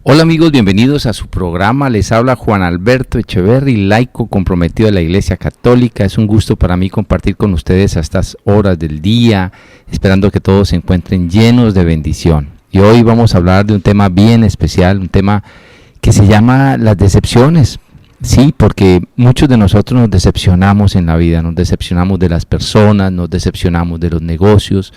Hola amigos, bienvenidos a su programa. Les habla Juan Alberto Echeverry, laico comprometido de la Iglesia Católica. Es un gusto para mí compartir con ustedes a estas horas del día, esperando que todos se encuentren llenos de bendición. Y hoy vamos a hablar de un tema bien especial, un tema que se llama las decepciones. Sí, porque muchos de nosotros nos decepcionamos en la vida, nos decepcionamos de las personas, nos decepcionamos de los negocios,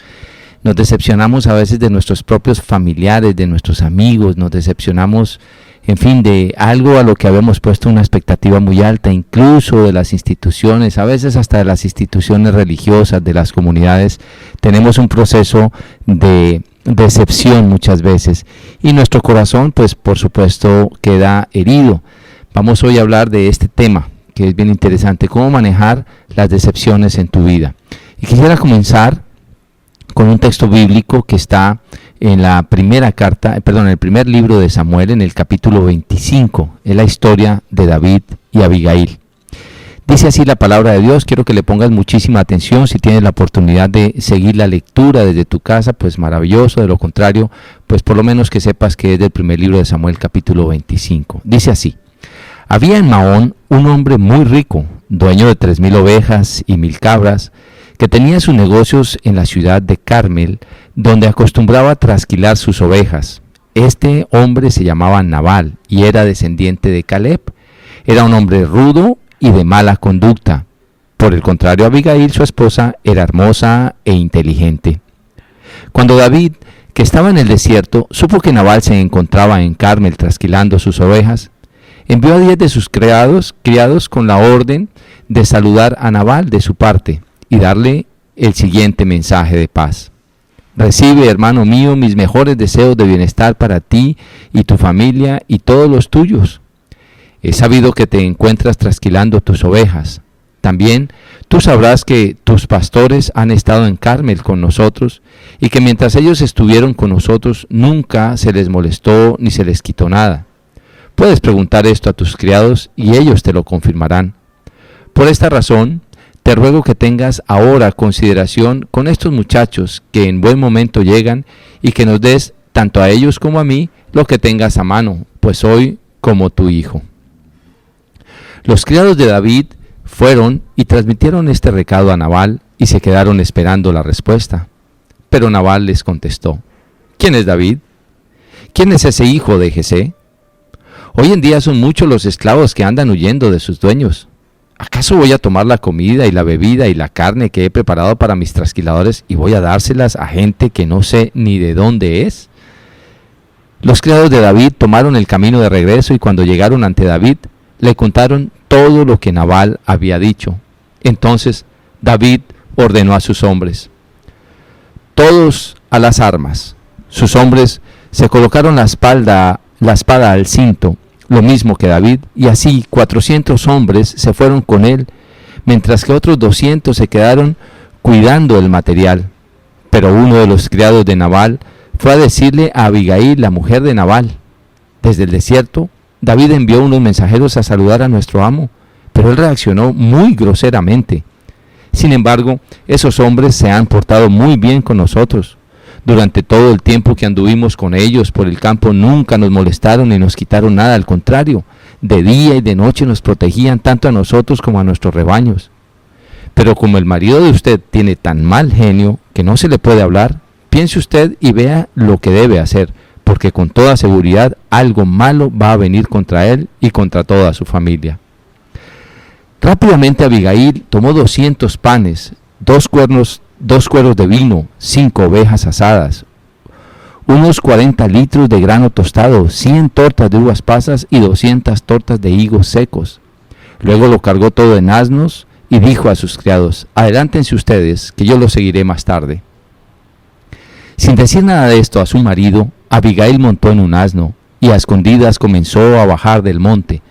nos decepcionamos a veces de nuestros propios familiares, de nuestros amigos, nos decepcionamos, en fin, de algo a lo que habíamos puesto una expectativa muy alta, incluso de las instituciones, a veces hasta de las instituciones religiosas, de las comunidades. Tenemos un proceso de decepción muchas veces y nuestro corazón, pues por supuesto, queda herido. Vamos hoy a hablar de este tema que es bien interesante, cómo manejar las decepciones en tu vida. Y quisiera comenzar con un texto bíblico que está en la primera carta, en el primer libro de Samuel, en el capítulo 25, es la historia de David y Abigail. Dice así la palabra de Dios. Quiero que le pongas muchísima atención. Si tienes la oportunidad de seguir la lectura desde tu casa, pues maravilloso. De lo contrario, pues por lo menos que sepas que es del primer libro de Samuel, capítulo 25. Dice así: había en Maón un hombre muy rico, dueño de 3,000 ovejas y 1,000 cabras, que tenía sus negocios en la ciudad de Carmel, donde acostumbraba a trasquilar sus ovejas. Este hombre se llamaba Nabal y era descendiente de Caleb. Era un hombre rudo y de mala conducta. Por el contrario, Abigail, su esposa, era hermosa e inteligente. Cuando David, que estaba en el desierto, supo que Nabal se encontraba en Carmel trasquilando sus ovejas, envió a 10 de sus criados con la orden de saludar a Nabal de su parte y darle el siguiente mensaje de paz: recibe, hermano mío, mis mejores deseos de bienestar para ti y tu familia y todos los tuyos. He sabido que te encuentras trasquilando tus ovejas. También tú sabrás que tus pastores han estado en Carmel con nosotros y que mientras ellos estuvieron con nosotros nunca se les molestó ni se les quitó nada. Puedes preguntar esto a tus criados y ellos te lo confirmarán. Por esta razón, te ruego que tengas ahora consideración con estos muchachos que en buen momento llegan y que nos des, tanto a ellos como a mí, lo que tengas a mano, pues soy como tu hijo. Los criados de David fueron y transmitieron este recado a Nabal y se quedaron esperando la respuesta. Pero Nabal les contestó: ¿quién es David? ¿Quién es ese hijo de Jesé? Hoy en día son muchos los esclavos que andan huyendo de sus dueños. ¿Acaso voy a tomar la comida y la bebida y la carne que he preparado para mis trasquiladores y voy a dárselas a gente que no sé ni de dónde es? Los criados de David tomaron el camino de regreso y cuando llegaron ante David, le contaron todo lo que Nabal había dicho. Entonces David ordenó a sus hombres: todos a las armas. Sus hombres se colocaron la espada al cinto, lo mismo que David, y así 400 hombres se fueron con él, mientras que otros 200 se quedaron cuidando el material. Pero uno de los criados de Nabal fue a decirle a Abigail, la mujer de Nabal: desde el desierto, David envió unos mensajeros a saludar a nuestro amo, pero él reaccionó muy groseramente. Sin embargo, esos hombres se han portado muy bien con nosotros. Durante todo el tiempo que anduvimos con ellos por el campo nunca nos molestaron ni nos quitaron nada, al contrario, de día y de noche nos protegían tanto a nosotros como a nuestros rebaños. Pero como el marido de usted tiene tan mal genio que no se le puede hablar, piense usted y vea lo que debe hacer, porque con toda seguridad algo malo va a venir contra él y contra toda su familia. Rápidamente Abigail tomó 200 panes, dos cueros de vino, 5 ovejas asadas, unos 40 litros de grano tostado, 100 tortas de uvas pasas y 200 tortas de higos secos. Luego lo cargó todo en asnos y dijo a sus criados: adelántense ustedes, que yo los seguiré más tarde. Sin decir nada de esto a su marido, Abigail montó en un asno y a escondidas comenzó a bajar del monte.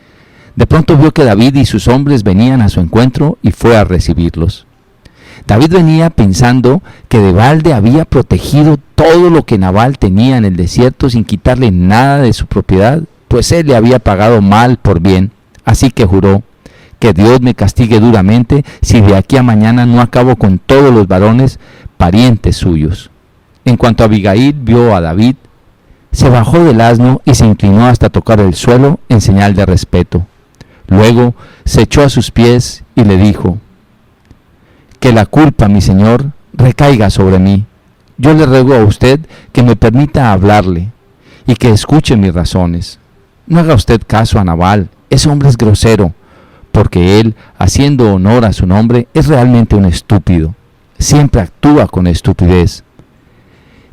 De pronto vio que David y sus hombres venían a su encuentro y fue a recibirlos. David venía pensando que de balde había protegido todo lo que Nabal tenía en el desierto sin quitarle nada de su propiedad, pues él le había pagado mal por bien. Así que juró: que Dios me castigue duramente si de aquí a mañana no acabo con todos los varones parientes suyos. En cuanto Abigail vio a David, se bajó del asno y se inclinó hasta tocar el suelo en señal de respeto. Luego se echó a sus pies y le dijo: que la culpa, mi señor, recaiga sobre mí. Yo le ruego a usted que me permita hablarle y que escuche mis razones. No haga usted caso a Nabal, ese hombre es grosero, porque él, haciendo honor a su nombre, es realmente un estúpido. Siempre actúa con estupidez.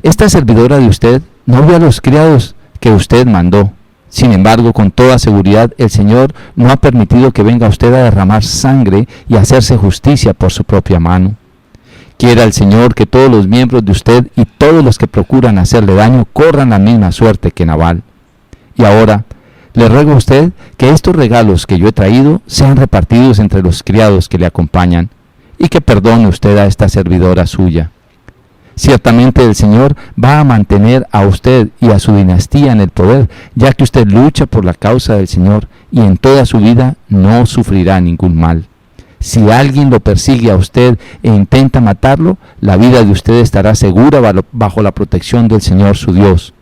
Esta servidora de usted no vio a los criados que usted mandó. Sin embargo, con toda seguridad, el Señor no ha permitido que venga usted a derramar sangre y a hacerse justicia por su propia mano. Quiera el Señor que todos los miembros de usted y todos los que procuran hacerle daño corran la misma suerte que Nabal. Y ahora, le ruego a usted que estos regalos que yo he traído sean repartidos entre los criados que le acompañan, y que perdone usted a esta servidora suya. Ciertamente el Señor va a mantener a usted y a su dinastía en el poder, ya que usted lucha por la causa del Señor y en toda su vida no sufrirá ningún mal. Si alguien lo persigue a usted e intenta matarlo, la vida de usted estará segura bajo la protección del Señor su Dios.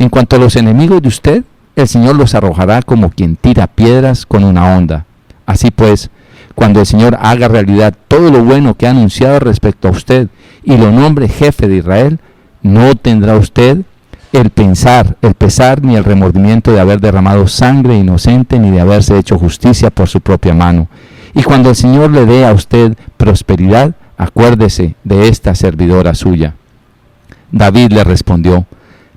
En cuanto a los enemigos de usted, el Señor los arrojará como quien tira piedras con una honda. Así pues, cuando el Señor haga realidad todo lo bueno que ha anunciado respecto a usted y lo nombre jefe de Israel, no tendrá usted el pesar ni el remordimiento de haber derramado sangre inocente ni de haberse hecho justicia por su propia mano. Y cuando el Señor le dé a usted prosperidad, acuérdese de esta servidora suya. David le respondió: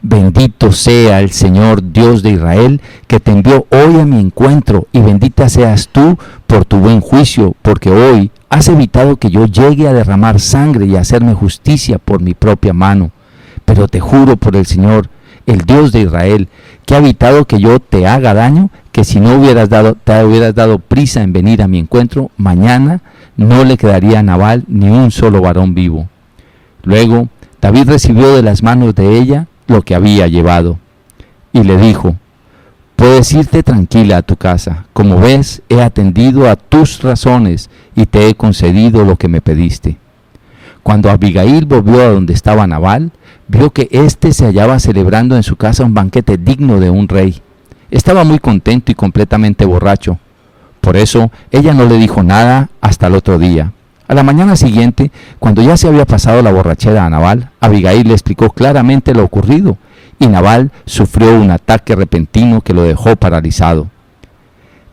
bendito sea el Señor Dios de Israel, que te envió hoy a mi encuentro, y bendita seas tú por tu buen juicio, porque hoy has evitado que yo llegue a derramar sangre y a hacerme justicia por mi propia mano. Pero te juro por el Señor, el Dios de Israel, que ha evitado que yo te haga daño, que si no te hubieras dado prisa en venir a mi encuentro, mañana no le quedaría a Nabal ni un solo varón vivo. Luego David recibió de las manos de ella lo que había llevado, y le dijo: puedes irte tranquila a tu casa. Como ves, he atendido a tus razones y te he concedido lo que me pediste. Cuando Abigail volvió a donde estaba Nabal, vio que éste se hallaba celebrando en su casa un banquete digno de un rey. Estaba muy contento y completamente borracho. Por eso ella no le dijo nada hasta el otro día. A la mañana siguiente, cuando ya se había pasado la borrachera a Nabal, Abigail le explicó claramente lo ocurrido, y Nabal sufrió un ataque repentino que lo dejó paralizado.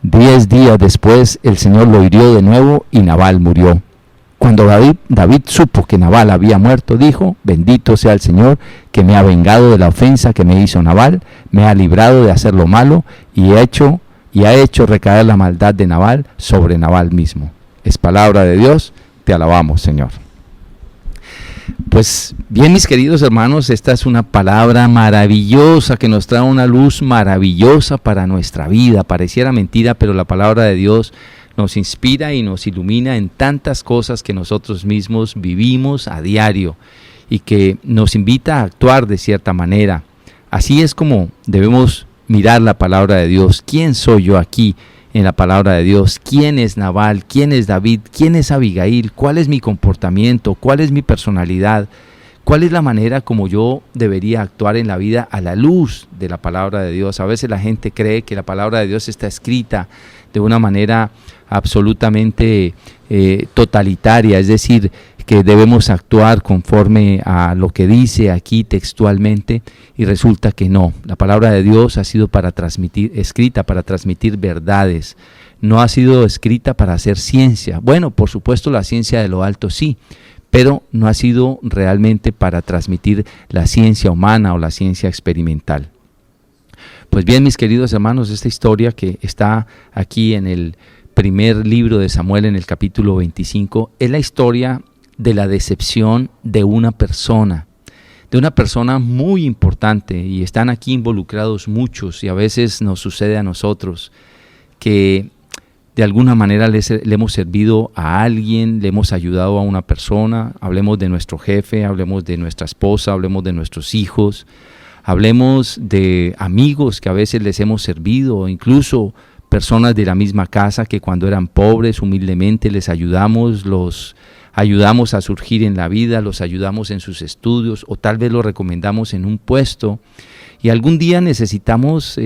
10 días después, el Señor lo hirió de nuevo y Nabal murió. Cuando David supo que Nabal había muerto, dijo: bendito sea el Señor, que me ha vengado de la ofensa que me hizo Nabal, me ha librado de hacer lo malo y ha hecho recaer la maldad de Nabal sobre Nabal mismo. Es palabra de Dios, te alabamos, Señor. Pues bien, mis queridos hermanos, esta es una palabra maravillosa que nos trae una luz maravillosa para nuestra vida. Pareciera mentira, pero la palabra de Dios nos inspira y nos ilumina en tantas cosas que nosotros mismos vivimos a diario y que nos invita a actuar de cierta manera. Así es como debemos mirar la palabra de Dios. ¿Quién soy yo aquí en la palabra de Dios? ¿Quién es Nabal? ¿Quién es David? ¿Quién es Abigail? ¿Cuál es mi comportamiento? ¿Cuál es mi personalidad? ¿Cuál es la manera como yo debería actuar en la vida a la luz de la palabra de Dios? A veces la gente cree que la palabra de Dios está escrita de una manera absolutamente totalitaria, es decir, que debemos actuar conforme a lo que dice aquí textualmente, y resulta que no. La palabra de Dios ha sido escrita para transmitir verdades, no ha sido escrita para hacer ciencia. Bueno, por supuesto la ciencia de lo alto sí, pero no ha sido realmente para transmitir la ciencia humana o la ciencia experimental. Pues bien, mis queridos hermanos, esta historia que está aquí en el primer libro de Samuel, en el capítulo 25, es la historia de la decepción de una persona muy importante, y están aquí involucrados muchos, y a veces nos sucede a nosotros que de alguna manera le hemos servido a alguien, le hemos ayudado a una persona. Hablemos de nuestro jefe, hablemos de nuestra esposa, hablemos de nuestros hijos, hablemos de amigos que a veces les hemos servido, o incluso personas de la misma casa que cuando eran pobres humildemente les ayudamos, los ayudamos a surgir en la vida, los ayudamos en sus estudios, o tal vez los recomendamos en un puesto, y algún día necesitamos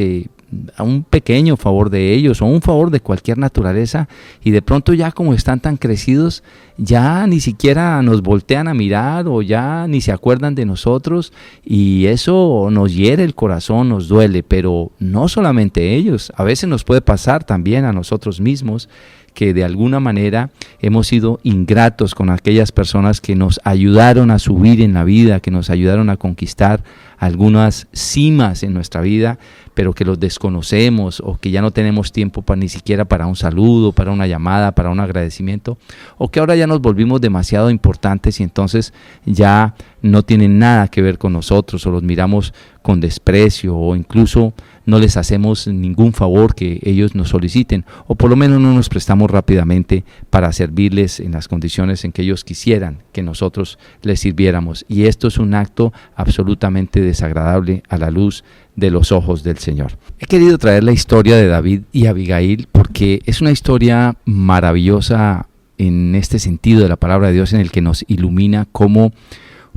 a un pequeño favor de ellos o un favor de cualquier naturaleza, y de pronto ya como están tan crecidos, ya ni siquiera nos voltean a mirar o ya ni se acuerdan de nosotros, y eso nos hiere el corazón, nos duele. Pero no solamente ellos, a veces nos puede pasar también a nosotros mismos, que de alguna manera hemos sido ingratos con aquellas personas que nos ayudaron a subir en la vida, que nos ayudaron a conquistar algunas cimas en nuestra vida, pero que los desconocemos, o que ya no tenemos tiempo ni siquiera para un saludo, para una llamada, para un agradecimiento, o que ahora ya nos volvimos demasiado importantes y entonces ya no tienen nada que ver con nosotros, o los miramos con desprecio, o incluso no les hacemos ningún favor que ellos nos soliciten, o por lo menos no nos prestamos rápidamente para servirles en las condiciones en que ellos quisieran que nosotros les sirviéramos. Y esto es un acto absolutamente desagradable a la luz de los ojos del Señor. He querido traer la historia de David y Abigail porque es una historia maravillosa en este sentido de la palabra de Dios, en el que nos ilumina cómo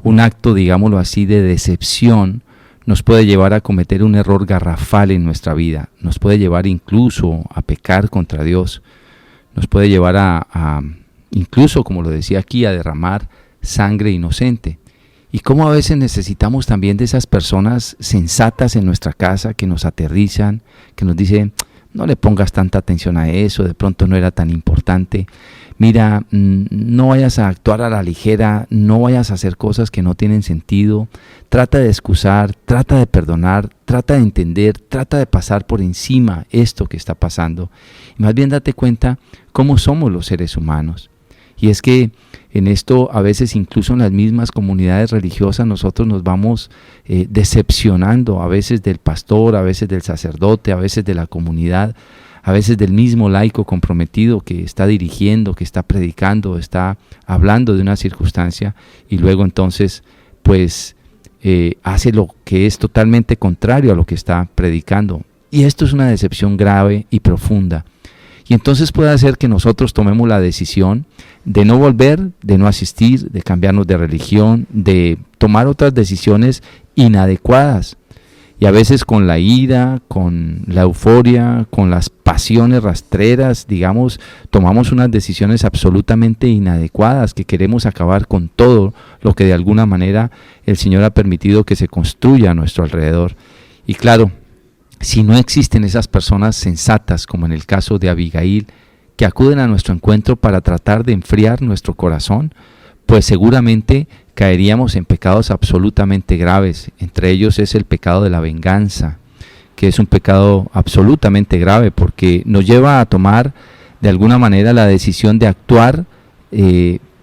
un acto, digámoslo así, de decepción nos puede llevar a cometer un error garrafal en nuestra vida, nos puede llevar incluso a pecar contra Dios, nos puede llevar a incluso, como lo decía aquí, a derramar sangre inocente. Y cómo a veces necesitamos también de esas personas sensatas en nuestra casa que nos aterrizan, que nos dicen: no le pongas tanta atención a eso, de pronto no era tan importante. Mira, no vayas a actuar a la ligera, no vayas a hacer cosas que no tienen sentido. Trata de excusar, trata de perdonar, trata de entender, trata de pasar por encima esto que está pasando. Y más bien date cuenta cómo somos los seres humanos. Y es que en esto, a veces incluso en las mismas comunidades religiosas, nosotros nos vamos decepcionando, a veces del pastor, a veces del sacerdote, a veces de la comunidad, a veces del mismo laico comprometido que está dirigiendo, que está predicando, está hablando de una circunstancia, y luego entonces pues hace lo que es totalmente contrario a lo que está predicando. Y esto es una decepción grave y profunda. Y entonces puede hacer que nosotros tomemos la decisión de no volver, de no asistir, de cambiarnos de religión, de tomar otras decisiones inadecuadas. Y a veces con la ira, con la euforia, con las pasiones rastreras, digamos, tomamos unas decisiones absolutamente inadecuadas, que queremos acabar con todo lo que de alguna manera el Señor ha permitido que se construya a nuestro alrededor. Y claro, si no existen esas personas sensatas, como en el caso de Abigail, que acuden a nuestro encuentro para tratar de enfriar nuestro corazón, pues seguramente caeríamos en pecados absolutamente graves. Entre ellos es el pecado de la venganza, que es un pecado absolutamente grave porque nos lleva a tomar de alguna manera la decisión de actuar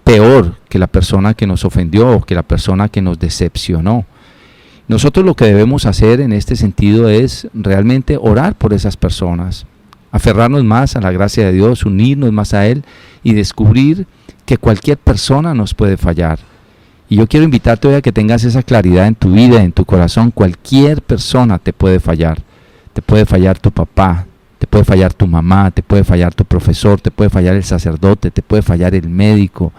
peor que la persona que nos ofendió o que la persona que nos decepcionó. Nosotros lo que debemos hacer en este sentido es realmente orar por esas personas, aferrarnos más a la gracia de Dios, unirnos más a Él y descubrir que cualquier persona nos puede fallar. Y yo quiero invitarte hoy a que tengas esa claridad en tu vida, en tu corazón. Cualquier persona te puede fallar. Te puede fallar tu papá, te puede fallar tu mamá, te puede fallar tu profesor, te puede fallar el sacerdote, te puede fallar el médico,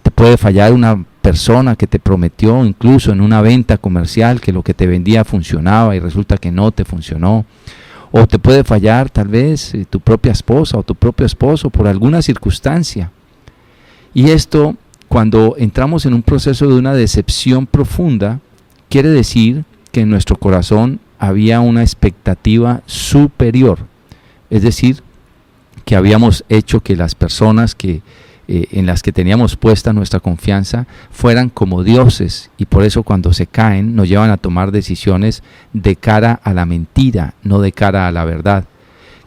te puede fallar una persona que te prometió incluso en una venta comercial que lo que te vendía funcionaba y resulta que no te funcionó. O te puede fallar tal vez tu propia esposa o tu propio esposo por alguna circunstancia. Y esto, cuando entramos en un proceso de una decepción profunda, quiere decir que en nuestro corazón había una expectativa superior. Es decir, que habíamos hecho que las personas en las que teníamos puesta nuestra confianza fueran como dioses, y por eso cuando se caen nos llevan a tomar decisiones de cara a la mentira, no de cara a la verdad.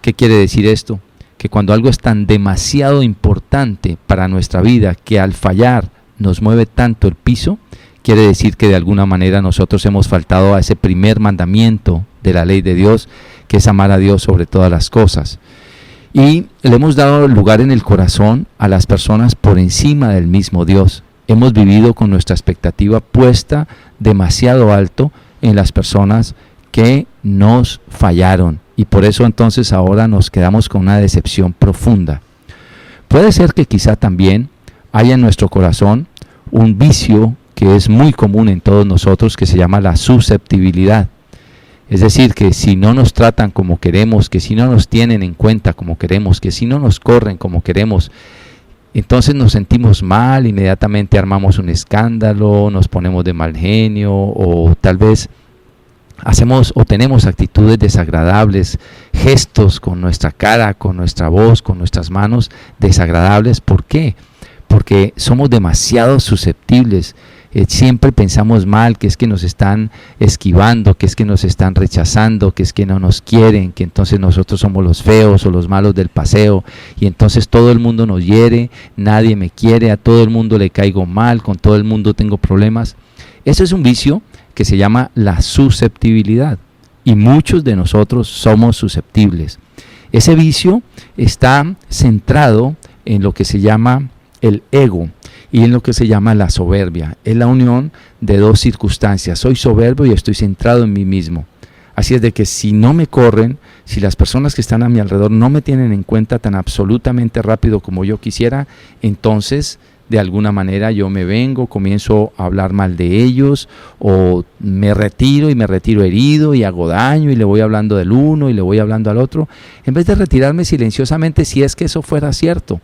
¿Qué quiere decir esto? Que cuando algo es tan demasiado importante para nuestra vida que al fallar nos mueve tanto el piso, quiere decir que de alguna manera nosotros hemos faltado a ese primer mandamiento de la ley de Dios, que es amar a Dios sobre todas las cosas. Y le hemos dado lugar en el corazón a las personas por encima del mismo Dios. Hemos vivido con nuestra expectativa puesta demasiado alto en las personas que nos fallaron. Y por eso entonces ahora nos quedamos con una decepción profunda. Puede ser que quizá también haya en nuestro corazón un vicio que es muy común en todos nosotros, que se llama la susceptibilidad. Es decir, que si no nos tratan como queremos, que si no nos tienen en cuenta como queremos, que si no nos corren como queremos, entonces nos sentimos mal, inmediatamente armamos un escándalo, nos ponemos de mal genio, o tal vez hacemos o tenemos actitudes desagradables, gestos con nuestra cara, con nuestra voz, con nuestras manos desagradables. ¿Por qué? Porque somos demasiado susceptibles. Siempre pensamos mal, que es que nos están esquivando, que es que nos están rechazando, que es que no nos quieren, que entonces nosotros somos los feos o los malos del paseo, y entonces todo el mundo nos hiere, nadie me quiere, a todo el mundo le caigo mal, con todo el mundo tengo problemas. Eso es un vicio que se llama la susceptibilidad, y muchos de nosotros somos susceptibles. Ese vicio está centrado en lo que se llama el ego y en lo que se llama la soberbia. Es la unión de dos circunstancias: soy soberbio y estoy centrado en mí mismo. Así es de que si no me corren, si las personas que están a mi alrededor no me tienen en cuenta tan absolutamente rápido como yo quisiera, entonces de alguna manera yo me vengo, comienzo a hablar mal de ellos, o me retiro y me retiro herido y hago daño y le voy hablando del uno y le voy hablando al otro, en vez de retirarme silenciosamente, si es que eso fuera cierto.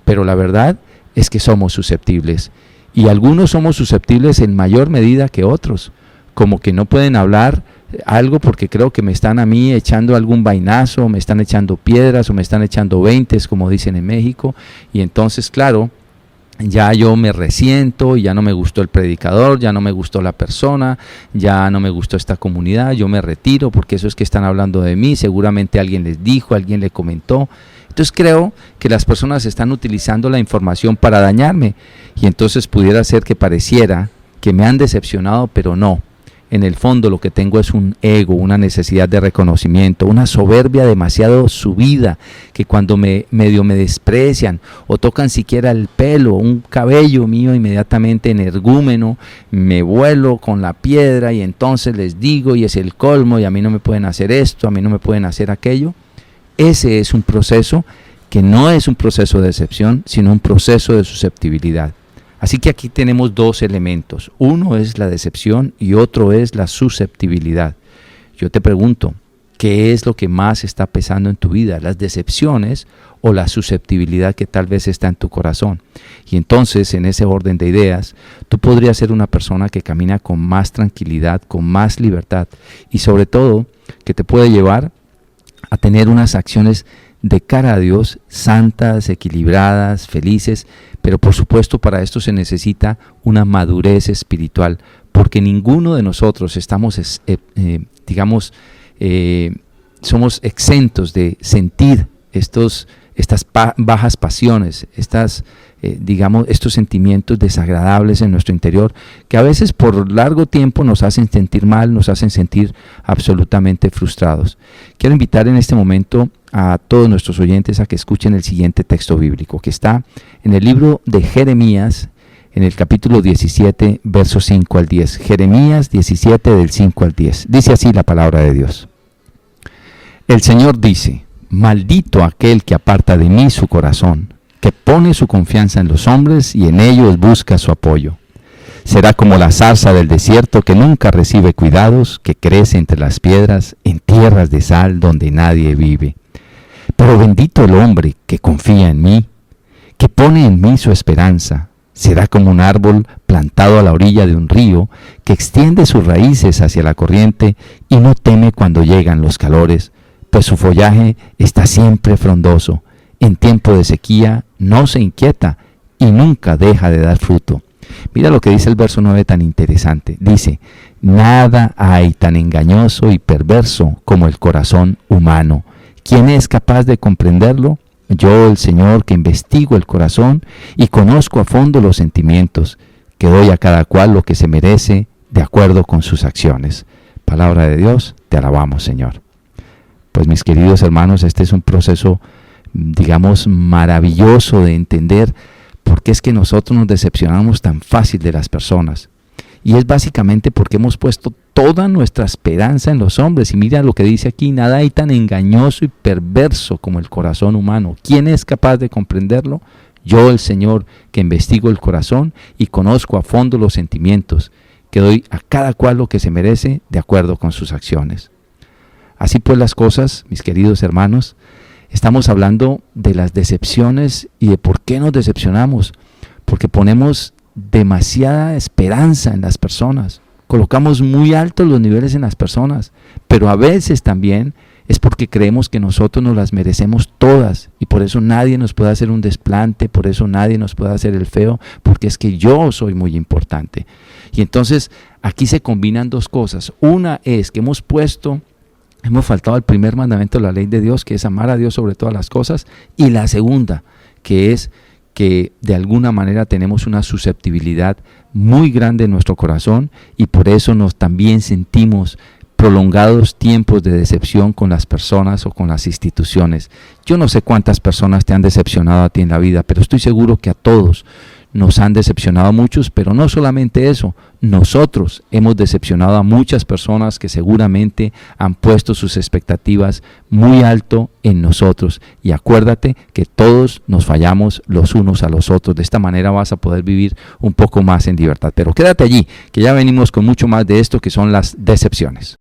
Pero la verdad es que somos susceptibles, y algunos somos susceptibles en mayor medida que otros, como que no pueden hablar algo porque creo que me están a mí echando algún vainazo, me están echando piedras o me están echando veintes, como dicen en México, y entonces claro, ya yo me resiento, ya no me gustó el predicador, ya no me gustó la persona, ya no me gustó esta comunidad, yo me retiro porque eso es que están hablando de mí, seguramente alguien les dijo, alguien le comentó. Entonces creo que las personas están utilizando la información para dañarme, y entonces pudiera ser que pareciera que me han decepcionado, pero no. En el fondo lo que tengo es un ego, una necesidad de reconocimiento, una soberbia demasiado subida, que cuando medio me desprecian o tocan siquiera el pelo, un cabello mío, inmediatamente energúmeno, me vuelo con la piedra y entonces les digo, y es el colmo, y a mí no me pueden hacer esto, a mí no me pueden hacer aquello. Ese es un proceso que no es un proceso de decepción, sino un proceso de susceptibilidad. Así que aquí tenemos dos elementos. Uno es la decepción y otro es la susceptibilidad. Yo te pregunto, ¿qué es lo que más está pesando en tu vida? ¿Las decepciones o la susceptibilidad que tal vez está en tu corazón? Y entonces, en ese orden de ideas, tú podrías ser una persona que camina con más tranquilidad, con más libertad, y sobre todo, que te puede llevar a tener unas acciones de cara a Dios, santas, equilibradas, felices, pero por supuesto para esto se necesita una madurez espiritual, porque ninguno de nosotros estamos, somos exentos de sentir estas bajas pasiones, estos sentimientos desagradables en nuestro interior, que a veces por largo tiempo nos hacen sentir mal, nos hacen sentir absolutamente frustrados. Quiero invitar en este momento a todos nuestros oyentes a que escuchen el siguiente texto bíblico, que está en el libro de Jeremías, en el capítulo 17, versos 5 al 10. Jeremías 17, del 5 al 10. Dice así la palabra de Dios. El Señor dice: maldito aquel que aparta de mí su corazón, que pone su confianza en los hombres y en ellos busca su apoyo. Será como la zarza del desierto que nunca recibe cuidados, que crece entre las piedras, en tierras de sal donde nadie vive. Pero bendito el hombre que confía en mí, que pone en mí su esperanza. Será como un árbol plantado a la orilla de un río, que extiende sus raíces hacia la corriente y no teme cuando llegan los calores, pues su follaje está siempre frondoso. En tiempo de sequía no se inquieta y nunca deja de dar fruto. Mira lo que dice el verso 9 tan interesante. Dice: nada hay tan engañoso y perverso como el corazón humano. ¿Quién es capaz de comprenderlo? Yo, el Señor, que investigo el corazón y conozco a fondo los sentimientos, que doy a cada cual lo que se merece de acuerdo con sus acciones. Palabra de Dios, te alabamos, Señor. Pues mis queridos hermanos, este es un proceso, maravilloso de entender por qué es que nosotros nos decepcionamos tan fácil de las personas. Y es básicamente porque hemos puesto toda nuestra esperanza en los hombres. Y mira lo que dice aquí: nada hay tan engañoso y perverso como el corazón humano. ¿Quién es capaz de comprenderlo? Yo, el Señor, que investigo el corazón y conozco a fondo los sentimientos, que doy a cada cual lo que se merece de acuerdo con sus acciones. Así pues las cosas, mis queridos hermanos, estamos hablando de las decepciones y de por qué nos decepcionamos. Porque ponemos demasiada esperanza en las personas, colocamos muy altos los niveles en las personas, pero a veces también es porque creemos que nosotros nos las merecemos todas y por eso nadie nos puede hacer un desplante, por eso nadie nos puede hacer el feo, porque es que yo soy muy importante. Y entonces aquí se combinan dos cosas. Una es que hemos faltado al primer mandamiento de la ley de Dios, que es amar a Dios sobre todas las cosas, y la segunda, que es que de alguna manera tenemos una susceptibilidad muy grande en nuestro corazón y por eso nos también sentimos prolongados tiempos de decepción con las personas o con las instituciones. Yo no sé cuántas personas te han decepcionado a ti en la vida, pero estoy seguro que a todos nos han decepcionado muchos, pero no solamente eso, nosotros hemos decepcionado a muchas personas que seguramente han puesto sus expectativas muy alto en nosotros. Y acuérdate que todos nos fallamos los unos a los otros. De esta manera vas a poder vivir un poco más en libertad. Pero quédate allí, que ya venimos con mucho más de esto que son las decepciones.